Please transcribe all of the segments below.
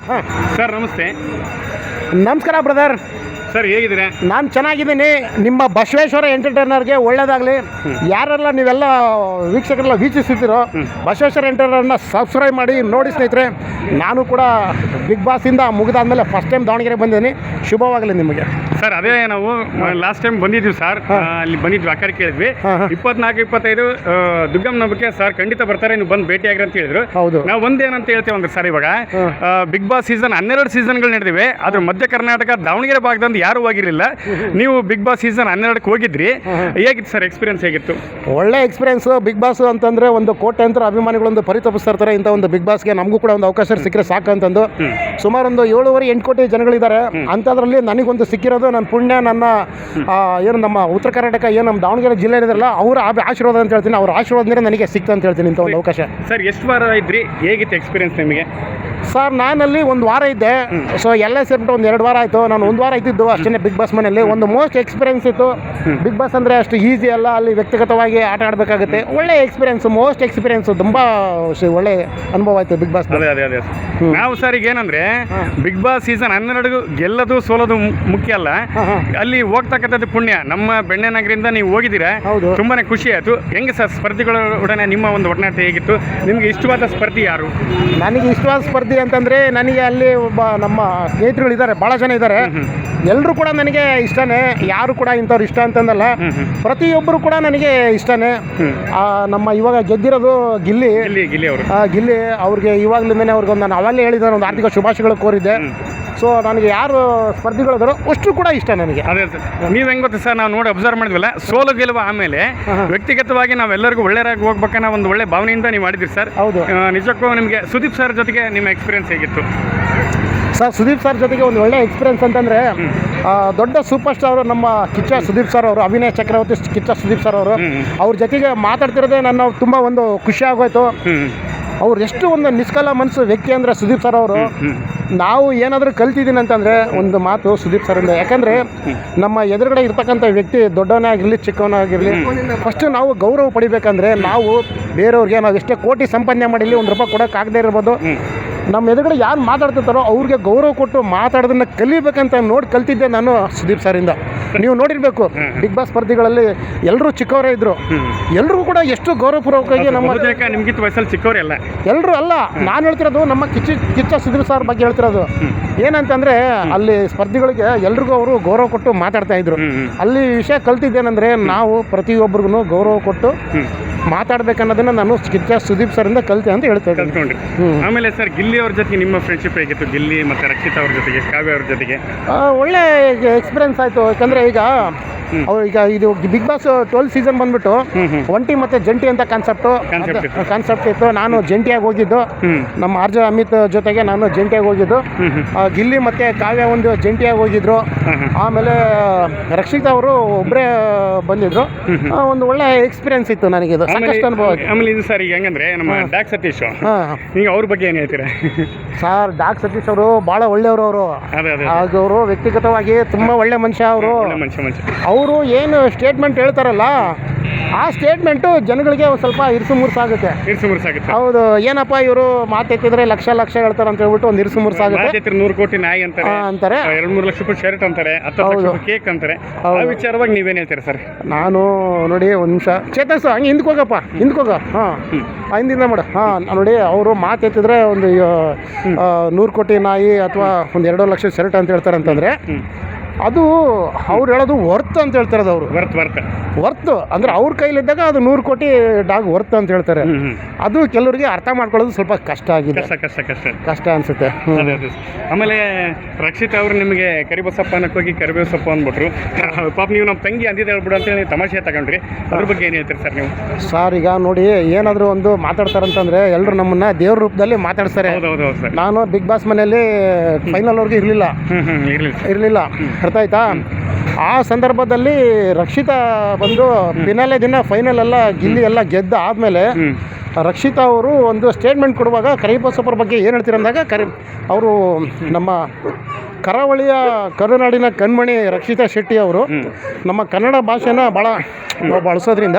ಹಾಂ ಸರ್ ನಮಸ್ತೆ. ನಮಸ್ಕಾರ ಬ್ರದರ್. ಸರ್ ಹೇಗಿದ್ದೀರಾ? ನಾನು ಚೆನ್ನಾಗಿದ್ದೀನಿ. ನಿಮ್ಮ ಬಸವೇಶ್ವರ ಎಂಟರ್ಟೈನರ್ಗೆ ಒಳ್ಳೆಯದಾಗಲಿ. ಯಾರೆಲ್ಲ ನೀವೆಲ್ಲ ವೀಕ್ಷಕರೆಲ್ಲ ವೀಕ್ಷಿಸುತ್ತೀರೋ ಬಸವೇಶ್ವರ ಎಂಟರ್ಟೈನರ್ನ ಸಬ್ಸ್ಕ್ರೈಬ್ ಮಾಡಿ ನೋಡಿ ಸ್ನೇಹಿತರೆ. ನಾನು ಕೂಡ ಬಿಗ್ ಬಾಸಿಂದ ಮುಗಿದಾದ್ಮೇಲೆ ಫಸ್ಟ್ ಟೈಮ್ ದಾವಣಗೆರೆ ಬಂದಿದ್ದೀನಿ. ಶುಭವಾಗಲಿ ನಿಮಗೆ. ಸರ್ ಅದೇ ನಾವು ಲಾಸ್ಟ್ ಟೈಮ್ ಬಂದಿದ್ವಿ ಸರ್, ಅಲ್ಲಿ ಬಂದಿದ್ವಿ ಅಕ್ಕರೆ ಕೇಳಿದ್ವಿ. 24-25 ದುರ್ಗಮ್ ನಬ್ಬಕ್ಕೆ ಸರ್ ಖಂಡಿತ ಬರ್ತಾರೆ, ನೀವು ಬಂದು ಭೇಟಿ ಆಗ್ರಿ ಅಂತ ಹೇಳಿದ್ರು. ಹೌದು. ನಾವು ಒಂದೇನಂತ ಹೇಳ್ತೇವೆ ಅಂದ್ರೆ ಸರ್, ಇವಾಗ ಬಿಗ್ ಬಾಸ್ ಸೀಸನ್ 12 ಸೀಸನ್ಗಳು ನಡೆದಿವೆ. ಅದ್ರ ಮಧ್ಯ ಕರ್ನಾಟಕ ದಾವಣಗೆರೆ ಭಾಗದಿಂದ ಯಾರು ಹೋಗಿರಲಿಲ್ಲ. ನೀವು ಬಿಗ್ ಬಾಸ್ ಸೀಸನ್ 12ಕ್ಕೆ ಹೋಗಿದ್ರಿ. ಹೇಗಿತ್ತು ಸರ್ ಎಕ್ಸ್ಪೀರಿಯನ್ಸ್? ಹೇಗಿತ್ತು? ಒಳ್ಳೆ ಎಕ್ಸ್ಪೀರಿಯನ್ಸ್. ಬಿಗ್ ಬಾಸ್ ಅಂತಂದರೆ ಒಂದು ಕೋಟ್ಯಾಂತರ ಅಭಿಮಾನಿಗಳೊಂದು ಪರಿತಪಿಸ್ತಾ ಇರ್ತಾರೆ. ಇಂಥ ಒಂದು ಬಿಗ್ ಬಾಸ್ಗೆ ನಮಗೂ ಕೂಡ ಒಂದು ಅವಕಾಶ ಸಿಕ್ಕರೆ ಸಾಕು ಅಂತಂದು ಸುಮಾರು ಒಂದು 7.5-8 ಕೋಟಿ ಜನಗಳಿದ್ದಾರೆ. ಅಂಥದ್ರಲ್ಲಿ ನನಗೊಂದು ಸಿಕ್ಕಿರೋದು ನನ್ನ ಪುಣ್ಯ. ನನ್ನ ಏನು ನಮ್ಮ ಉತ್ತರ ಕರ್ನಾಟಕ ಏನು ನಮ್ಮ ದಾವಣಗೆರೆ ಜಿಲ್ಲೆ ಇದಾರಲ್ಲ ಅವರ ಆಶೀರ್ವಾದ ಅಂತ ಹೇಳ್ತೀನಿ. ಅವ್ರ ಆಶೀರ್ವಾದನೇ ನನಗೆ ಸಿಕ್ತು ಅಂತ ಹೇಳ್ತೀನಿ ಇಂಥ ಒಂದು ಅವಕಾಶ. ಸರ್ ಎಷ್ಟು ವಾರ ಇದ್ರಿ? ಹೇಗಿತ್ತು ಎಕ್ಸ್ಪೀರಿಯನ್ಸ್ ನಿಮಗೆ? ಸರ್ ನಾನಲ್ಲಿ 1 ವಾರ ಇದ್ದೆ. ಸೊ ಎಲ್ಲ ಸೇರಿಬಿಟ್ಟು ಒಂದು 2 ವಾರ ಆಯಿತು. ನಾನು 1 ವಾರ ಇದ್ದಿದ್ದು ಅಷ್ಟೇ ಬಿಗ್ ಬಾಸ್ ಮನೆಯಲ್ಲಿ. ಒಂದು ಮೋಸ್ಟ್ ಎಕ್ಸ್ಪೀರಿಯನ್ಸ್ ಇತ್ತು. ಬಿಗ್ ಬಾಸ್ ಅಂದರೆ ಅಷ್ಟು ಈಸಿ ಅಲ್ಲ, ಅಲ್ಲಿ ವ್ಯಕ್ತಿಗತವಾಗಿ ಆಟ ಆಡಬೇಕಾಗುತ್ತೆ. ಒಳ್ಳೆ ಎಕ್ಸ್ಪೀರಿಯನ್ಸ್, ಮೋಸ್ಟ್ ಎಕ್ಸ್ಪೀರಿಯನ್ಸ್. ತುಂಬ ಒಳ್ಳೆ ಅನುಭವ ಆಯಿತು ಬಿಗ್ ಬಾಸ್. ಅದೇ ನಾವು ಸರ್ ಈಗ ಏನಂದರೆ ಬಿಗ್ ಬಾಸ್ ಸೀಸನ್ 12 ಗೆಲ್ಲೋದು ಸೋಲೋದು ಮುಖ್ಯ ಅಲ್ಲ, ಅಲ್ಲಿ ಹೋಗ್ತಕ್ಕಂಥದ್ದು ಪುಣ್ಯ. ನಮ್ಮ ಬೆಣ್ಣೆನಗರಿಂದ ನೀವು ಹೋಗಿದ್ದೀರಾ, ತುಂಬಾ ಖುಷಿ ಆಯಿತು. ಹೆಂಗೆ ಸರ್ ಸ್ಪರ್ಧಿಗಳ ಒಡನೆ ನಿಮ್ಮ ಒಂದು ಒಡನಾಟ ಹೇಗಿತ್ತು? ನಿಮಗೆ ಇಷ್ಟವಾದ ಸ್ಪರ್ಧಿ ಯಾರು? ನನಗೆ ಇಷ್ಟವಾದ ಸ್ಪರ್ಧಿ ಅಂತಂದರೆ ನನಗೆ ಅಲ್ಲಿ ಒಬ್ಬ ನಮ್ಮ ಸ್ನೇಹಿತರುಗಳಿದ್ದಾರೆ, ಭಾಳ ಜನ ಇದ್ದಾರೆ. ಎಲ್ಲರೂ ಕೂಡ ನನಗೆ ಇಷ್ಟನೇ. ಯಾರು ಕೂಡ ಇಂಥವ್ರು ಇಷ್ಟ ಅಂತಂದಲ್ಲ, ಪ್ರತಿಯೊಬ್ಬರು ಕೂಡ ನನಗೆ ಇಷ್ಟನೇ. ನಮ್ಮ ಇವಾಗ ಗೆದ್ದಿರೋದು ಗಿಲ್ಲಿ ಅವರು, ಗಿಲ್ಲಿ ಅವ್ರಿಗೆ ಇವಾಗಲಿಂದನೇ ಅವ್ರಿಗೊಂದು ನಾನು ಅವಲ್ಲೇ ಹೇಳಿದ್ದಾರೆ, ಒಂದು ಆರ್ಥಿಕ ಶುಭಾಶಯಗಳು ಕೋರಿದ್ದೆ. ಸೊ ನನಗೆ ಯಾರು ಸ್ಪರ್ಧಿಗಳಿದಾರೋ ಅಷ್ಟು ಕೂಡ ಇಷ್ಟ ನನಗೆ. ಅದೇ ಸರ್, ನೀವು ಹೆಂಗೆ ಗೊತ್ತಾ ಸರ್, ನಾವು ನೋಡಿ ಅಬ್ಸರ್ವ್ ಮಾಡಿದ್ವಲ್ಲ, ಸೋಲು ಗೆಲುವು ಆಮೇಲೆ ವ್ಯಕ್ತಿಗತವಾಗಿ ನಾವೆಲ್ಲರಿಗೂ ಒಳ್ಳೆಯರಾಗಿ ಹೋಗ್ಬೇಕನ್ನೋ ಒಂದು ಒಳ್ಳೆ ಭಾವನೆಯಿಂದ ನೀವು ಮಾಡಿದ್ರಿ ಸರ್. ಹೌದು. ನಿಜಕ್ಕೂ ನಿಮಗೆ ಸುದೀಪ್ ಸರ್ ಜೊತೆಗೆ ನಿಮ್ಮ ಎಕ್ಸ್ಪೀರಿಯನ್ಸ್ ಹೇಗಿತ್ತು? ಸರ್ ಸುದೀಪ್ ಸರ್ ಜೊತೆಗೆ ಒಂದು ಒಳ್ಳೆ ಎಕ್ಸ್ಪೀರಿಯನ್ಸ್ ಅಂತಂದರೆ, ದೊಡ್ಡ ಸೂಪರ್ ಸ್ಟಾರ್ ನಮ್ಮ ಕಿಚ್ಚ ಸುದೀಪ್ ಸರ್ ಅವರು, ಅಭಿನಯ ಚಕ್ರವರ್ತಿ ಕಿಚ್ಚ ಸುದೀಪ್ ಸರ್ ಅವರು, ಅವ್ರ ಜೊತೆಗೆ ಮಾತಾಡ್ತಿರೋದೇ ನನ್ನ ತುಂಬ ಒಂದು ಖುಷಿ ಆಗೋಯ್ತು. ಅವ್ರು ಎಷ್ಟು ಒಂದು ನಿಷ್ಕಲ ಮನಸ್ಸು ವ್ಯಕ್ತಿ ಅಂದರೆ ಸುದೀಪ್ ಸರ್ ಅವರು. ನಾವು ಏನಾದರೂ ಕಲ್ತಿದ್ದೀನಿ ಅಂತಂದರೆ ಒಂದು ಮಾತು ಸುದೀಪ್ ಸರಿಂದ. ಯಾಕಂದರೆ ನಮ್ಮ ಎದುರುಗಡೆ ಇರ್ತಕ್ಕಂಥ ವ್ಯಕ್ತಿ ದೊಡ್ಡವನೇ ಆಗಿರಲಿ ಚಿಕ್ಕವನಾಗಿರಲಿ, ಫಸ್ಟು ನಾವು ಗೌರವ ಪಡಿಬೇಕಂದ್ರೆ ನಾವು ಬೇರೆಯವ್ರಿಗೆ ನಾವು ಎಷ್ಟೇ ಕೋಟಿ ಸಂಪಾದನೆ ಮಾಡಿರಲಿ, ₹1 ಕೊಡೋಕ್ಕಾಗದೇ ಇರ್ಬೋದು, ನಮ್ಮ ಎದುರುಗಡೆ ಯಾರು ಮಾತಾಡ್ತಿರ್ತಾರೋ ಅವ್ರಿಗೆ ಗೌರವ ಕೊಟ್ಟು ಮಾತಾಡೋದನ್ನು ಕಲಿಬೇಕಂತ ಕಲ್ತಿದ್ದೆ ನಾನು ಸುದೀಪ್ ಸರಿಂದ. ನೀವು ನೋಡಿರಬೇಕು ಬಿಗ್ ಬಾಸ್ ಸ್ಪರ್ಧಿಗಳಲ್ಲಿ ಎಲ್ಲರೂ ಚಿಕ್ಕವರೇ ಇದ್ದರು. ಎಲ್ರಿಗೂ ಕೂಡ ಎಷ್ಟು ಗೌರವಪೂರ್ವಕವಾಗಿ ನಮ್ಮ ನಿಮ್ಗಿಂತ ವಯಸ್ಸಲ್ಲಿ ಚಿಕ್ಕವರೇ ಅಲ್ಲ, ಎಲ್ಲರೂ ಅಲ್ಲ. ನಾನು ಹೇಳ್ತಿರೋದು ನಮ್ಮ ಕಿಚ್ಚ ಸುದೀಪ್ ಸರ್ ಬಗ್ಗೆ ಹೇಳ್ತಿರೋದು. ಏನಂತಂದರೆ ಅಲ್ಲಿ ಸ್ಪರ್ಧಿಗಳಿಗೆ ಎಲ್ರಿಗೂ ಅವರು ಗೌರವ ಕೊಟ್ಟು ಮಾತಾಡ್ತಾ ಇದ್ರು. ಅಲ್ಲಿ ವಿಷಯ ಕಲ್ತಿದ್ದೇನೆಂದರೆ ನಾವು ಪ್ರತಿಯೊಬ್ಬರಿಗೂ ಗೌರವ ಕೊಟ್ಟು ಮಾತಾಡ್ಬೇಕನ್ನೋದನ್ನು ನಾನು ಕಿಚ್ಚ ಸುದೀಪ್ ಸರಿಂದ ಕಲಿತೆ ಅಂತ ಹೇಳ್ತಾ ಇದ್ದೀನಿ. ಆಮೇಲೆ ಸರ್ ಗಿಲ್ಲಿ ಅವ್ರ ಜೊತೆಗೆ ನಿಮ್ಮ ಫ್ರೆಂಡ್ಶಿಪ್ ಹೇಗಿತ್ತು? ಗಿಲ್ಲಿ ಮತ್ತು ರಕ್ಷಿತಾ ಅವ್ರ ಜೊತೆಗೆ, ಕಾವ್ಯ ಅವ್ರ ಜೊತೆಗೆ ಒಳ್ಳೆ ಎಕ್ಸ್ಪೀರಿಯನ್ಸ್ ಆಯಿತು. ಯಾಕಂದರೆ ಈಗ ಇದು ಬಿಗ್ ಬಾಸ್ 12 ಸೀಸನ್ ಬಂದ್ಬಿಟ್ಟು ಒಂಟಿ ಮತ್ತು ಜಂಟಿ ಅಂತ ಕಾನ್ಸೆಪ್ಟ್ ಇತ್ತು. ನಾನು ಜಂಟಿಯಾಗಿ ಹೋಗಿದ್ದು, ನಮ್ಮ ಆರ್ಜೆ ಅಮಿತ್ ಜೊತೆಗೆ ನಾನು ಜಂಟಿಯಾಗಿ ಹೋಗಿದ್ದು. ಗಿಲ್ಲಿ ಮತ್ತು ಕಾವ್ಯ ಒಂದು ಜಂಟಿಯಾಗಿ ಹೋಗಿದ್ರು. ಆಮೇಲೆ ರಕ್ಷಿತಾ ಅವರು ಒಬ್ಬರೇ ಬಂದಿದ್ರು. ಒಂದು ಒಳ್ಳೆ ಎಕ್ಸ್ಪೀರಿಯನ್ಸ್ ಇತ್ತು ನನಗೆ, ಇದು ಸಾಕಷ್ಟು ಅನುಭವ. ಆಮೇಲೆ ಇದು ಸರ್ ಈಗ ಹೆಂಗಂದ್ರೆ ನಮ್ಮ ಡಾಕ್ ಸತೀಶ್, ಈಗ ಅವ್ರ ಬಗ್ಗೆ ಏನು ಹೇಳ್ತೀರಾ? ಸರ್ ಡಾಕ್ ಸತೀಶ್ ಅವರು ಭಾಳ ಒಳ್ಳೆಯವರು. ಅವರು ವ್ಯಕ್ತಿಗತವಾಗಿ ತುಂಬ ಒಳ್ಳೆ ಮನುಷ್ಯ. ಅವರು ಏನು ಸ್ಟೇಟ್ಮೆಂಟ್ ಹೇಳ್ತಾರಲ್ಲ, ಆ ಸ್ಟೇಟ್ಮೆಂಟು ಜನಗಳಿಗೆ ಒಂದು ಸ್ವಲ್ಪ ಇರ್ಸು ಮುರ್ಸಾಗುತ್ತೆ. ಹೌದು, ಏನಪ್ಪ ಇವರು ಮಾತೆತ್ತಿದ್ರೆ ಲಕ್ಷ ಹೇಳ್ತಾರೆ ಅಂತ ಹೇಳ್ಬಿಟ್ಟು ಒಂದು ಇರ್ಸು ಮುರ್ಸಾಗುತ್ತೆ. 100 ಕೋಟಿ ನಾಯಿ ಅಂತಾರೆ, 2-3 ಲಕ್ಷ ರೂಪಾಯಿ ಶರ್ಟ್ ಅಂತಾರೆ, 10 ಲಕ್ಷ ರೂಪಾಯಿ ಕೇಕ್ ಅಂತಾರೆ. ಆ ವಿಚಾರವಾಗಿ ನೀವೇನು ಹೇಳ್ತೀರಾ ಸರ್? ನಾನು ನೋಡಿ ಒಂದು ನಿಮಿಷ ಚೇತಸ್, ಹಂಗೆ ಹಿಂದ್ಕೋಗಪ್ಪ, ಹಿಂದ್ಕೋಗ. ಹಿಂದಿಂದ ಮಾಡು. ನೋಡಿ, ಅವರು ಮಾತೆತ್ತಿದ್ರೆ ಒಂದು 100 ಕೋಟಿ ನಾಯಿ ಅಥವಾ ಒಂದು 2 ಲಕ್ಷ ಶರ್ಟ್ ಅಂತ ಹೇಳ್ತಾರೆ ಅಂತಂದರೆ ಅದು ಅವ್ರು ಹೇಳೋದು ವರ್ತ್ ಅಂತ ಹೇಳ್ತಾರೆ. ಅವರು ವರ್ತ್ ಅಂದರೆ ಅವ್ರ ಕೈಲಿದ್ದಾಗ ಅದು 100 ಕೋಟಿ ಡಾಗ್ ವರ್ತ್ ಅಂತ ಹೇಳ್ತಾರೆ. ಅದು ಕೆಲವರಿಗೆ ಅರ್ಥ ಮಾಡ್ಕೊಳ್ಳೋದು ಸ್ವಲ್ಪ ಕಷ್ಟ ಆಗಿದೆ, ಕಷ್ಟ ಅನಿಸುತ್ತೆ. ಆಮೇಲೆ ರಕ್ಷಿತ್ ಅವರು ನಿಮಗೆ ಕರಿಬಸಪ್ಪ ಅನ್ನಕ್ಕೆ ಹೋಗಿ ಕರಿಬೇವು ಸೊಪ್ಪು ಅಂದ್ಬಿಟ್ರು. ಪಾಪ ನೀವು ನಮ್ಮ ತಂಗಿ ಅಂದಿದ್ದು ಹೇಳ್ಬಿಡು ಅಂತೇಳಿ ತಮಾಷೆ ತಗೊಂಡ್ರಿ. ಅದ್ರ ಬಗ್ಗೆ ಏನು ಹೇಳ್ತೀರಿ ಸರ್ ನೀವು? ಸರ್ ಈಗ ನೋಡಿ, ಏನಾದರೂ ಒಂದು ಮಾತಾಡ್ತಾರಂತಂದರೆ ಎಲ್ಲರೂ ನಮ್ಮನ್ನು ದೇವ್ರ ರೂಪದಲ್ಲಿ ಮಾತಾಡ್ತಾರೆ. ನಾನು ಬಿಗ್ ಬಾಸ್ ಮನೆಯಲ್ಲಿ ಫೈನಲ್ವರೆಗೂ ಇರಲಿಲ್ಲ, ಅರ್ಥ ಆಯ್ತಾ? ಆ ಸಂದರ್ಭದಲ್ಲಿ ರಕ್ಷಿತಾ ಬಂದು ಫಿನಾಲೆ ದಿನ ಫೈನಲ್ ಎಲ್ಲ ಗಿಲ್ಲಿ ಎಲ್ಲ ಗೆದ್ದ ಆದಮೇಲೆ ರಕ್ಷಿತಾ ಅವರು ಒಂದು ಸ್ಟೇಟ್ಮೆಂಟ್ ಕೊಡುವಾಗ ಕರಿಬಸಪ್ಪರ ಬಗ್ಗೆ ಏನು ಹೇಳ್ತೀರ ಅಂದಾಗ ಅವರು ನಮ್ಮ ಕರಾವಳಿಯ ಕರುನಾಡಿನ ಕಣ್ಮಣಿ ರಕ್ಷಿತಾ ಶೆಟ್ಟಿ ಅವರು ನಮ್ಮ ಕನ್ನಡ ಭಾಷೆನ ಭಾಳ ಬಳಸೋದ್ರಿಂದ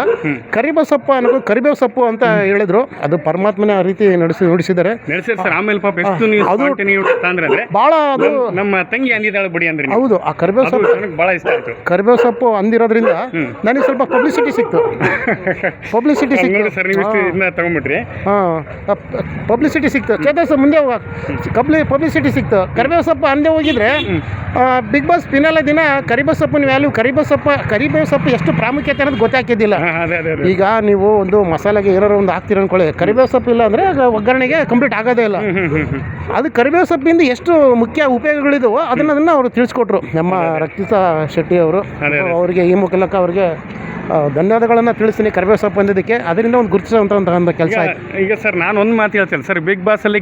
ಕರಿಬಸಪ್ಪ ಅನ್ನೋದು ಕರಿಬೇವು ಸೊಪ್ಪು ಅಂತ ಹೇಳಿದ್ರು. ಅದು ಪರಮಾತ್ಮನ ರೀತಿ ನುಡಿಸಿದ್ದಾರೆ ಸರ್. ಆಮೇಲೆ ಪಾಪ ಎಷ್ಟು ನೀವು ನೀವು ಅಂದ್ರೆ ಭಾಳ ಅದು ನಮ್ಮ ತಂಗಿ ಅಂದಿದ್ದಾಳೆ ಬಿಡಿ ಅಂದ್ರೆ ಹೌದು. ಆ ಕರಿಬೇವು ಸೊಪ್ಪು ನನಗೆ ಭಾಳ ಇಷ್ಟ ಆಯ್ತು. ಕರಿಬೇವು ಸೊಪ್ಪು ಅಂದಿರೋದ್ರಿಂದ ನನಗೆ ಸ್ವಲ್ಪ ಪಬ್ಲಿಸಿಟಿ ಸಿಕ್ತು. ನೋಡಿ ಸರ್, ನೀವು ಇಷ್ಟು ಇದನ್ನ ತಗೊಂಡ್ಬಿಟ್ರಿ. ಪಬ್ಲಿಸಿಟಿ ಸಿಕ್ತು. ಚೇತಸ್ ಮುಂದೆ ಪಬ್ಲಿಸಿಟಿ ಸಿಕ್ತು. ಕರಿಬೇವು ಸೊಪ್ಪು ಅಂದೇ ಹೋಗಿದ್ರೆ ಬಿಗ್ ಬಾಸ್ ಫಿನಾಲೆ ದಿನ ಕರಿಬೇವು ಸೊಪ್ಪಿನ ವ್ಯಾಲ್ಯೂ, ಕರಿಬೇವು ಸೊಪ್ಪು ಎಷ್ಟು ಪ್ರಾಮುಖ್ಯತೆ ಅನ್ನೋದು ಗೊತ್ತಾಗ್ತಿದ್ದಿಲ್ಲ. ಈಗ ನೀವು ಒಂದು ಮಸಾಲೆಗೆ ಏನಾರು ಒಂದು ಹಾಕ್ತೀರ ಅನ್ಕೊಳ್ಳಿ, ಕರಿಬೇವು ಸೊಪ್ಪು ಇಲ್ಲ ಅಂದರೆ ಒಗ್ಗರಣೆಗೆ ಕಂಪ್ಲೀಟ್ ಆಗೋದೇ ಇಲ್ಲ. ಅದು ಕರಿಬೇವು ಸೊಪ್ಪಿಂದ ಎಷ್ಟು ಮುಖ್ಯ ಉಪಯೋಗಗಳಿದವೋ ಅದನ್ನ ಅವರು ತಿಳಿಸ್ಕೊಟ್ರು ನಮ್ಮ ರಕ್ಷಿತಾ ಶೆಟ್ಟಿ ಅವರು. ಅವರಿಗೆ ಈ ಮೂಲಕ ಅವರಿಗೆ ಧನ್ಯವಾದಗಳನ್ನು ತಿಳಿಸ್ತೀನಿ ಕರಿಬೇವು ಸೊಪ್ಪು ಅಂದಿದ್ದಕ್ಕೆ. ಅದರಿಂದ ಒಂದು ಗುರುತಿಸುವಂಥ ಒಂದು ಕೆಲಸ ಆಯಿತು. ಈಗ ಸರ್ ನಾನು ಒಂದು ಮಾತು ಹೇಳ್ತೇನೆ ಸರ್, ಬಿಗ್ ಬಾಸಲ್ಲಿ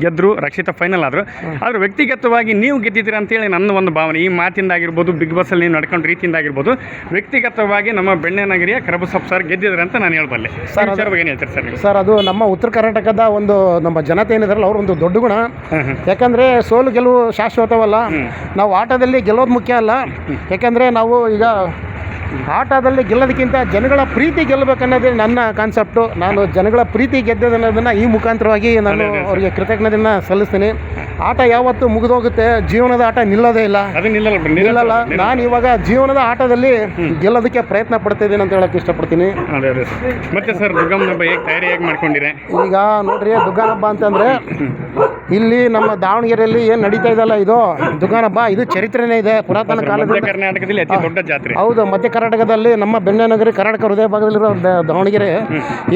ಗೆದ್ರು ರಕ್ಷಿತಾ ಫೈನಲ್ ಆದರು. ಆದರೆ ವ್ಯಕ್ತಿಗತವಾಗಿ ನೀವು ಗೆದ್ದಿದ್ದೀರಾ ಅಂತೇಳಿ ನನ್ನ ಒಂದು ಭಾವನೆ. ಈ ಮಾತಿಂದ ಆಗಿರ್ಬೋದು, ಬಿಗ್ ಬಾಸಲ್ಲಿ ನೀವು ನಡ್ಕೊಂಡು ರೀತಿಯಿಂದ ಆಗಿರ್ಬೋದು, ವ್ಯಕ್ತಿಗತವಾಗಿ ನಮ್ಮ ಬೆಣ್ಣೆನಗರಿಯ ಕರಿಬಸಪ್ಪ ಸರ್ ಗೆದ್ದಿದ್ದಾರೆ ಅಂತ ನಾನು ಹೇಳಬಲ್ಲೆ. ಸರ್ ಅದ್ರ ಬಗ್ಗೆ ಏನು ಹೇಳ್ತಾರೆ ಸರ್? ಸರ್ ಅದು ನಮ್ಮ ಉತ್ತರ ಕರ್ನಾಟಕದ ಒಂದು ನಮ್ಮ ಜನತೆ ಏನಿದಾರಲ್ಲ ಅವ್ರ ಒಂದು ದೊಡ್ಡ ಗುಣ. ಯಾಕಂದರೆ ಸೋಲು ಗೆಲುವು ಶಾಶ್ವತವಲ್ಲ. ನಾವು ಆಟದಲ್ಲಿ ಗೆಲ್ಲೋದು ಮುಖ್ಯ ಅಲ್ಲ. ಯಾಕೆಂದರೆ ನಾವು ಈಗ ಆಟದಲ್ಲಿ ಗೆಲ್ಲೋದಕ್ಕಿಂತ ಜನಗಳ ಪ್ರೀತಿ ಗೆಲ್ಲಬೇಕನ್ನೋದೇ ನನ್ನ ಕಾನ್ಸೆಪ್ಟು. ನಾನು ಜನಗಳ ಪ್ರೀತಿ ಗೆದ್ದದನ್ನೋದನ್ನು ಈ ಮುಖಾಂತರವಾಗಿ ನಾನು ಅವರಿಗೆ ಕೃತಜ್ಞತೆಯನ್ನು ಸಲ್ಲಿಸ್ತೀನಿ. ಆಟ ಯಾವತ್ತೂ ಮುಗಿದೋಗುತ್ತೆ, ಜೀವನದ ಆಟ ನಿಲ್ಲೋದೇ ಇಲ್ಲ. ನಿಲ್ಲಲ್ಲ. ನಾನು ಇವಾಗ ಜೀವನದ ಆಟದಲ್ಲಿ ಗೆಲ್ಲೋದಕ್ಕೆ ಪ್ರಯತ್ನ ಪಡ್ತಿದ್ದೀನಿ ಅಂತ ಹೇಳಕ್ಕೆ ಇಷ್ಟಪಡ್ತೀನಿ. ಮತ್ತೆ ಸರ್ ದುಗ್ಗಮ್ಮನ ಹಬ್ಬ ಹೇಗೆ ತಯಾರಿ ಹೇಗೆ ಮಾಡ್ಕೊಂಡಿರಿ? ಈಗ ನೋಡ್ರಿ, ದುಗ್ಗನ ಹಬ್ಬ ಅಂತಂದರೆ ಇಲ್ಲಿ ನಮ್ಮ ದಾವಣಗೆರೆಯಲ್ಲಿ ಏನು ನಡೀತಾ ಇದೆಯಲ್ಲ, ಇದು ದುಗ್ಗನ ಹಬ್ಬ, ಇದು ಚರಿತ್ರೆನೇ ಇದೆ ಪುರಾತನ ಕಾಲದಲ್ಲಿ. ಕರ್ನಾಟಕದಲ್ಲಿ ಅತಿ ದೊಡ್ಡ ಜಾತ್ರೆ. ಹೌದು, ಮಧ್ಯ ಕರ್ನಾಟಕದಲ್ಲಿ ನಮ್ಮ ಬೆಣ್ಣೆನಗರಿ ಕರ್ನಾಟಕ ಹೃದಯ ಭಾಗದಲ್ಲಿರೋ ದಾವಣಗೆರೆ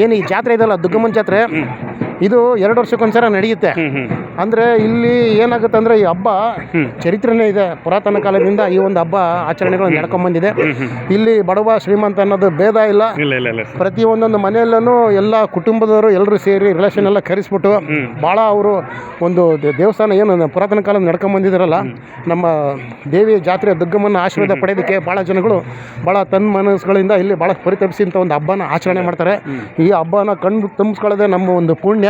ಏನು ಈ ಜಾತ್ರೆ ಇದೆಯಲ್ಲ, ದುಗ್ಗಮ್ಮನ ಜಾತ್ರೆ, ಇದು 2 ವರ್ಷಕ್ಕೊಂದ್ಸಲ ನಡೆಯುತ್ತೆ. ಅಂದರೆ ಇಲ್ಲಿ ಏನಾಗುತ್ತೆ ಅಂದರೆ ಈ ಹಬ್ಬ ಚರಿತ್ರೆನೇ ಇದೆ. ಪುರಾತನ ಕಾಲದಿಂದ ಈ ಒಂದು ಹಬ್ಬ ಆಚರಣೆಗಳು ನಡ್ಕೊಂಡ್ಬಂದಿದೆ. ಇಲ್ಲಿ ಬಡವ ಶ್ರೀಮಂತ ಅನ್ನೋದು ಭೇದ ಇಲ್ಲ. ಪ್ರತಿಯೊಂದೊಂದು ಮನೆಯಲ್ಲೂ ಎಲ್ಲ ಕುಟುಂಬದವರು ಎಲ್ಲರೂ ಸೇರಿ ರಿಲೇಷನ್ ಎಲ್ಲ ಕರೆಸ್ಬಿಟ್ಟು ಭಾಳ ಅವರು ಒಂದು ದೇವಸ್ಥಾನ ಏನು ಪುರಾತನ ಕಾಲದ ನಡ್ಕೊಂಡ್ಬಂದಿದ್ದಾರಲ್ಲ, ನಮ್ಮ ದೇವಿ ಜಾತ್ರೆ ದುಗ್ಗಮ್ಮನ ಆಶೀರ್ವಾದ ಪಡೆಯೋದಕ್ಕೆ ಭಾಳ ಜನಗಳು ಭಾಳ ತನ್ನ ಮನಸ್ಸುಗಳಿಂದ ಇಲ್ಲಿ ಭಾಳ ಪರಿತಪಿಸಿದಂಥ ಒಂದು ಹಬ್ಬನ ಆಚರಣೆ ಮಾಡ್ತಾರೆ. ಈ ಹಬ್ಬನ ಕಣ್ಣು ತುಂಬಿಸ್ಕೊಳ್ಳೋದೇ ನಮ್ಮ ಒಂದು ಪುಣ್ಯ.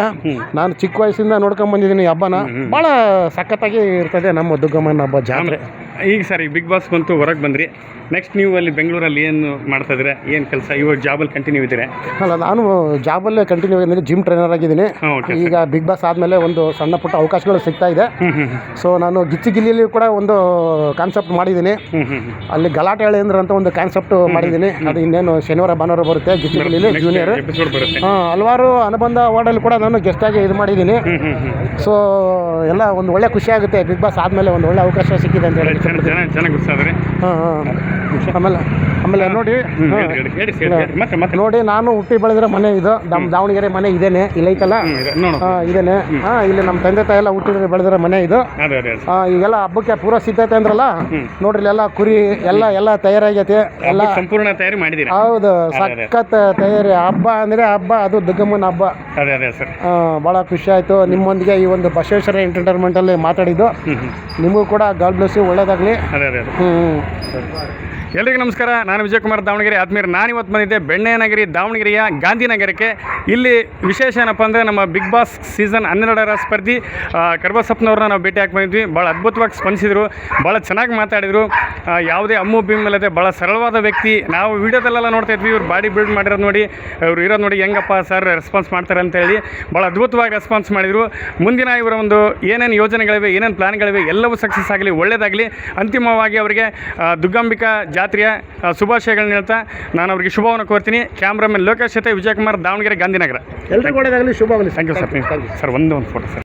ನಾನು ಚಿಕ್ಕ ವಯಸ್ಸಿಂದ ನೋಡ್ಕೊಂಡ್ ಬಂದಿದ್ದೀನಿ ಈ ಹಬ್ಬನ. ಭಾಳ ಸಖತ್ತಾಗಿ ಇರ್ತದೆ ನಮ್ಮ ದುಗ್ಗಮ್ಮನ ಹಬ್ಬ ಜಾತ್ರೆ. ಈಗ ಸರ್ ಈ ಬಿಗ್ ಬಾಸ್ ಬಂತು, ಹೊರಗೆ ಬಂದ್ರಿ. ನೆಕ್ಸ್ಟ್ ನೀವು ಅಲ್ಲಿ ಬೆಂಗಳೂರಲ್ಲಿ ಏನು ಮಾಡ್ತಾ ಇದ್ದೀರಾ, ಏನು ಕೆಲಸ? ಇವಾಗ ಜಾಬಲ್ಲಿ ಕಂಟಿನ್ಯೂ ಇದ್ದೀರಾ? ಅಲ್ಲ, ನಾನು ಜಾಬಲ್ಲೇ ಕಂಟಿನ್ಯೂ ಆಗಿದ್ದೀನಿ. ಜಿಮ್ ಟ್ರೈನರ್ ಆಗಿದ್ದೀನಿ. ಈಗ ಬಿಗ್ ಬಾಸ್ ಆದಮೇಲೆ ಒಂದು ಸಣ್ಣ ಪುಟ್ಟ ಅವಕಾಶಗಳು ಸಿಗ್ತಾ ಇದೆ. ಸೊ ನಾನು ಗಿಲ್ಲಿಯಲ್ಲಿ ಕೂಡ ಒಂದು ಕಾನ್ಸೆಪ್ಟ್ ಮಾಡಿದ್ದೀನಿ. ಅಲ್ಲಿ ಗಲಾಟೆ ಹೇಳೇಂದ್ರ ಅಂತ ಒಂದು ಕಾನ್ಸೆಪ್ಟ್ ಮಾಡಿದ್ದೀನಿ. ಅದು ಇನ್ನೇನು ಶನಿವಾರ ಭಾನುವಾರ ಬರುತ್ತೆ ಗಿಲ್ಲಿಯಲ್ಲಿ ಜೂನಿಯರ್. ಹಲವಾರು ಅನುಬಂಧ ಅವಾರ್ಡಲ್ಲಿ ಕೂಡ ನಾನು ಗೆಸ್ಟಾಗಿ ಇದು ಮಾಡಿದ್ದೀನಿ. ಸೊ ಎಲ್ಲ ಒಂದು ಒಳ್ಳೆ ಖುಷಿ ಆಗುತ್ತೆ. ಬಿಗ್ ಬಾಸ್ ಆದಮೇಲೆ ಒಂದು ಒಳ್ಳೆ ಅವಕಾಶ ಸಿಕ್ಕಿದೆ ಅಂತ ಹೇಳಿ. ಚೆನ್ನಾಗಿ ಗೊತ್ತಾದ್ರೆ ಆಮೇಲೆ ನೋಡಿ ನಾನು ಹುಟ್ಟಿ ಬೆಳೆದಿರೋ ಮನೆ ಇದು, ನಮ್ಮ ದಾವಣಗೆರೆ ಮನೆ ಇದೇನೆ, ಇಲ್ಲೈತಲ್ಲ ಇದೇನೆ. ಇಲ್ಲಿ ನಮ್ಮ ತಂದೆ ತಾಯಿ ಎಲ್ಲ ಹುಟ್ಟಿ ಬೆಳೆದಿರೋ ಮನೆ ಇದು. ಈಗೆಲ್ಲ ಹಬ್ಬಕ್ಕೆ ಪೂರ ಸಿದ್ಧತೆ ಅಂದ್ರಲ್ಲ, ನೋಡ್ರಿ ಎಲ್ಲ ಕುರಿ ಎಲ್ಲ ತಯಾರಾಗೈತೆ, ಎಲ್ಲ ಸಂಪೂರ್ಣ ತಯಾರಿ ಮಾಡಿದ್ದೀರಿ. ಹೌದು, ಸಖತ್ ತಯಾರಿ. ಹಬ್ಬ ಅಂದರೆ ಹಬ್ಬ, ಅದು ದುಗ್ಗಮ್ಮನ ಹಬ್ಬ. ಭಾಳ ಖುಷಿ ಆಯಿತು ನಿಮ್ಮೊಂದಿಗೆ ಈ ಒಂದು ಬಸವೇಶ್ವರ ಎಂಟರ್ಟೈನ್ಮೆಂಟಲ್ಲಿ ಮಾತಾಡಿದ್ದು. ನಿಮಗೂ ಕೂಡ ಗಾಡ್ ಬ್ಲೆಸ್ ಯು, ಒಳ್ಳೆಯದಾಗಲಿ. ಎಲ್ರಿಗೂ ನಮಸ್ಕಾರ. ನಾನು ವಿಜಯಕುಮಾರ್ ದಾವಣಗೆರೆ ಆತ್ಮೀಯರು. ನಾನಿವತ್ತು ಬಂದಿದ್ದೆ ಬೆಣ್ಣೆನಗರಿ ದಾವಣಗೆರೆಯ ಗಾಂಧಿನಗರಕ್ಕೆ. ಇಲ್ಲಿ ವಿಶೇಷ ಏನಪ್ಪ ಅಂದರೆ ನಮ್ಮ ಬಿಗ್ ಬಾಸ್ ಸೀಸನ್ 12ರ ಸ್ಪರ್ಧಿ ಕರಿಬಸಪ್ಪನವ್ರನ್ನ ನಾವು ಭೇಟಿ ಹಾಕಿ ಭಾಳ ಅದ್ಭುತವಾಗಿ ಸ್ಪಂದಿಸಿದರು, ಭಾಳ ಚೆನ್ನಾಗಿ ಮಾತಾಡಿದರು. ಯಾವುದೇ ಅಮ್ಮು ಬಿಮ್ಮಲ್ಲದೆ ಭಾಳ ಸರಳವಾದ ವ್ಯಕ್ತಿ. ನಾವು ವೀಡಿಯೋದಲ್ಲೆಲ್ಲ ನೋಡ್ತಾ ಇದ್ವಿ, ಇವ್ರು ಬಾಡಿ ಬಿಲ್ಡ್ ಮಾಡಿರೋದು ನೋಡಿ, ಇವ್ರು ಇರೋದು ನೋಡಿ ಹೆಂಗಪ್ಪ ಸರ್ ರೆಸ್ಪಾನ್ಸ್ ಮಾಡ್ತಾರೆ ಅಂತೇಳಿ ಭಾಳ ಅದ್ಭುತವಾಗಿ ರೆಸ್ಪಾನ್ಸ್ ಮಾಡಿದರು. ಮುಂದಿನ ಇವರ ಒಂದು ಏನೇನು ಯೋಜನೆಗಳಿವೆ, ಏನೇನು ಪ್ಲ್ಯಾನ್ಗಳಿವೆ ಎಲ್ಲವೂ ಸಕ್ಸಸ್ ಆಗಲಿ, ಒಳ್ಳೆಯದಾಗಲಿ. ಅಂತಿಮವಾಗಿ ಅವರಿಗೆ ದುಗ್ಗಂಬಿಕಾ ಜಾತ್ರೆಯ ಶುಭಾಶಯಗಳನ್ನ ಹೇಳ್ತಾ ನಾನು ಅವರಿಗೆ ಶುಭವನ್ನು ಕೋರ್ತೀನಿ. ಕ್ಯಾಮ್ರಾಮನ್ ಲೋಕೇಶ್ ಜೊತೆ ವಿಜಯಕುಮಾರ್ ದಾವಣಗೆರೆ ಗಾಂಧಿನಗರ. ಎಲ್ಲರಿಗೂ ಒಳ್ಳೆಯದಾಗಲಿ, ಶುಭವಾಗಲಿ. Thank you sir. ಸರ್ ಒಂದು ಫೋಟೋ ಸರ್.